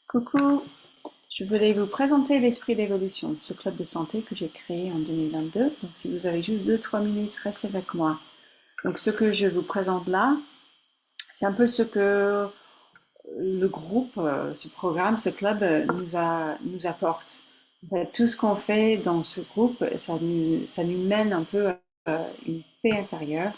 Coucou, je voulais vous présenter l'Esprit d'évolution, ce club de santé que j'ai créé en 2022. Donc si vous avez juste 2-3 minutes, restez avec moi. Donc ce que je vous présente là, c'est un peu ce que le groupe, ce programme, ce club nous apporte. En fait, tout ce qu'on fait dans ce groupe, ça nous mène un peu à une paix intérieure,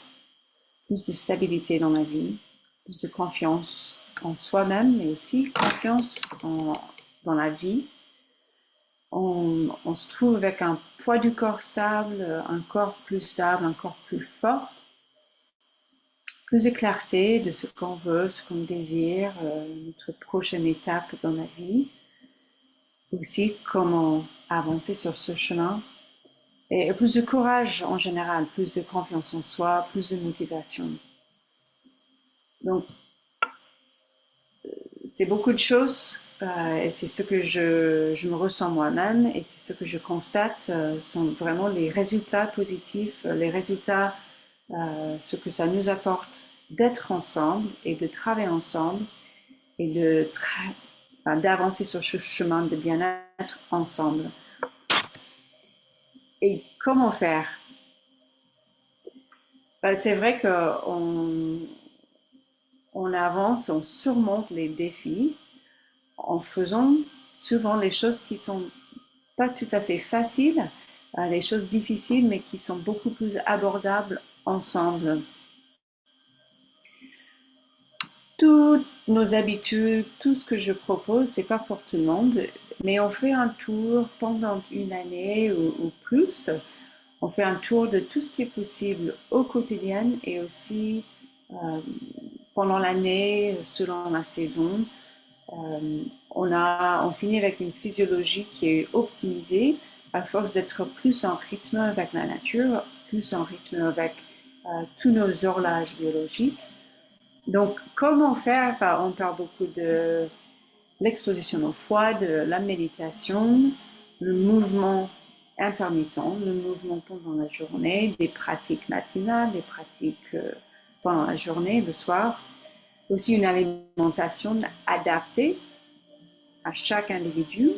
plus de stabilité dans la vie, plus de confiance en soi-même, mais aussi confiance dans la vie. On se trouve avec un poids du corps stable, un corps plus stable, un corps plus fort, plus de clarté de ce qu'on veut, ce qu'on désire, notre prochaine étape dans la vie, aussi comment avancer sur ce chemin, et plus de courage en général, plus de confiance en soi, plus de motivation. Donc, c'est beaucoup de choses et c'est ce que je me ressens moi-même et c'est ce que je constate sont vraiment les résultats positifs, les résultats, ce que ça nous apporte d'être ensemble et de travailler ensemble et d'avancer sur ce chemin de bien-être ensemble. Et comment faire? C'est vrai qu'on avance, on surmonte les défis en faisant souvent les choses qui sont pas tout à fait faciles, les choses difficiles, mais qui sont beaucoup plus abordables ensemble. Toutes nos habitudes, tout ce que je propose, c'est pas pour tout le monde, mais on fait un tour pendant une année ou plus. On fait un tour de tout ce qui est possible au quotidien et aussi pendant l'année, selon la saison. On finit avec une physiologie qui est optimisée à force d'être plus en rythme avec la nature, plus en rythme avec tous nos horloges biologiques. Donc, comment faire? Enfin, on parle beaucoup de l'exposition au froid, de la méditation, le mouvement intermittent, le mouvement pendant la journée, des pratiques matinales, des pratiques pendant la journée, le soir. Aussi une alimentation adaptée à chaque individu.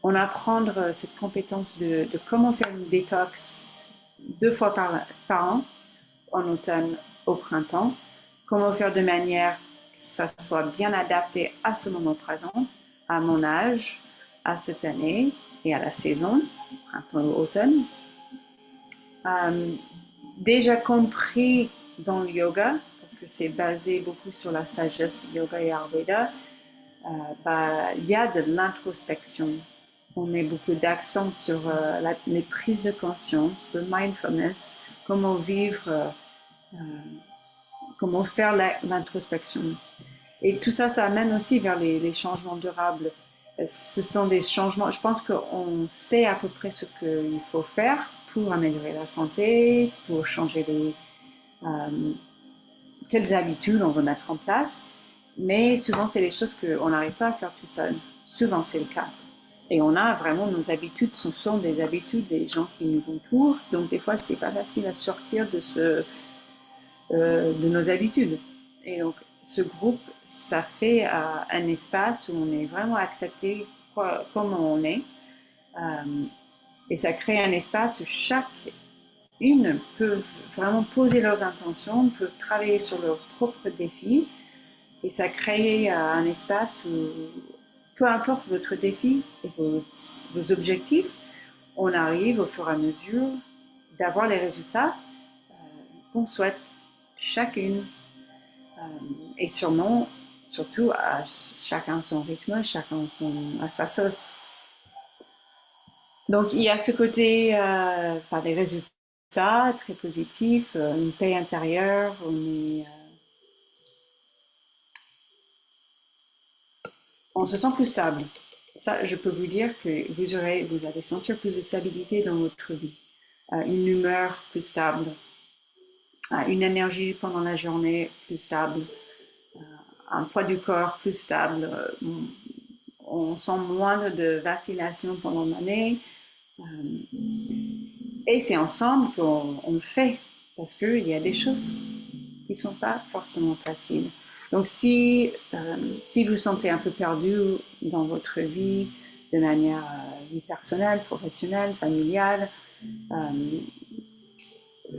On apprend cette compétence de comment faire une détox 2 fois par an, en automne, au printemps. Comment faire de manière que ça soit bien adapté à ce moment présent, à mon âge, à cette année et à la saison, printemps ou automne. Euh, Déjà compris dans le yoga, parce que c'est basé beaucoup sur la sagesse du yoga et Ayurveda, il y a de l'introspection. On met beaucoup d'accent sur les prises de conscience, le mindfulness, comment vivre, comment faire l'introspection. Et tout ça, ça amène aussi vers les changements durables. Ce sont des changements, je pense qu'on sait à peu près ce qu'il faut faire pour améliorer la santé, pour changer quelles habitudes on veut mettre en place. Mais souvent, c'est des choses qu'on n'arrive pas à faire tout seul. Souvent, c'est le cas. Et on a vraiment nos habitudes, ce sont des habitudes des gens qui nous entourent. Donc, des fois, c'est pas facile à sortir de nos habitudes. Et donc, ce groupe, ça fait un espace où on est vraiment accepté comme on est. Euh, et ça crée un espace où chacune peut vraiment poser leurs intentions, peut travailler sur leurs propres défis. Et ça crée un espace où, peu importe votre défi et vos objectifs, on arrive au fur et à mesure d'avoir les résultats qu'on souhaite chacune. Et sûrement, surtout, à chacun son rythme, chacun à sa sauce. Donc, il y a ce côté, des résultats très positifs, une paix intérieure, on se sent plus stable. Ça, je peux vous dire que vous allez sentir plus de stabilité dans votre vie, une humeur plus stable, une énergie pendant la journée plus stable, un poids du corps plus stable. On sent moins de vacillation pendant l'année. Et c'est ensemble qu'on le fait, parce qu'il y a des choses qui ne sont pas forcément faciles. Donc si vous sentez un peu perdu dans votre vie, de manière vie personnelle, professionnelle, familiale, euh,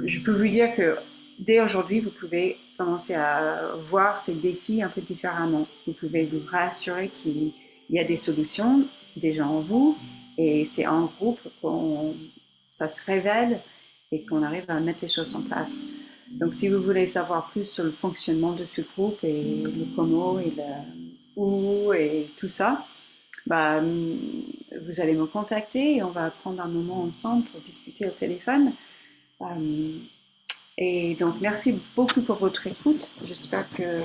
je peux vous dire que dès aujourd'hui, vous pouvez commencer à voir ces défis un peu différemment. Vous pouvez vous rassurer qu'il y a des solutions déjà en vous et c'est en groupe qu'on ça se révèle et qu'on arrive à mettre les choses en place. Donc si vous voulez savoir plus sur le fonctionnement de ce groupe et le comment et le où et tout ça, bah, vous allez me contacter et on va prendre un moment ensemble pour discuter au téléphone. Euh, et donc, merci beaucoup pour votre écoute. J'espère que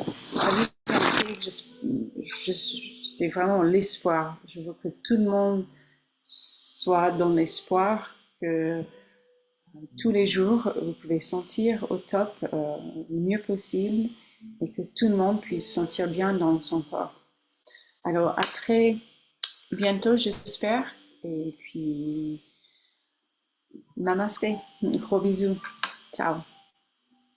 c'est vraiment l'espoir. Je veux que tout le monde soit dans l'espoir que tous les jours, vous pouvez sentir au top, le mieux possible et que tout le monde puisse sentir bien dans son corps. Alors, à très bientôt, j'espère. Et puis, namaste. Gros bisous. Ciao.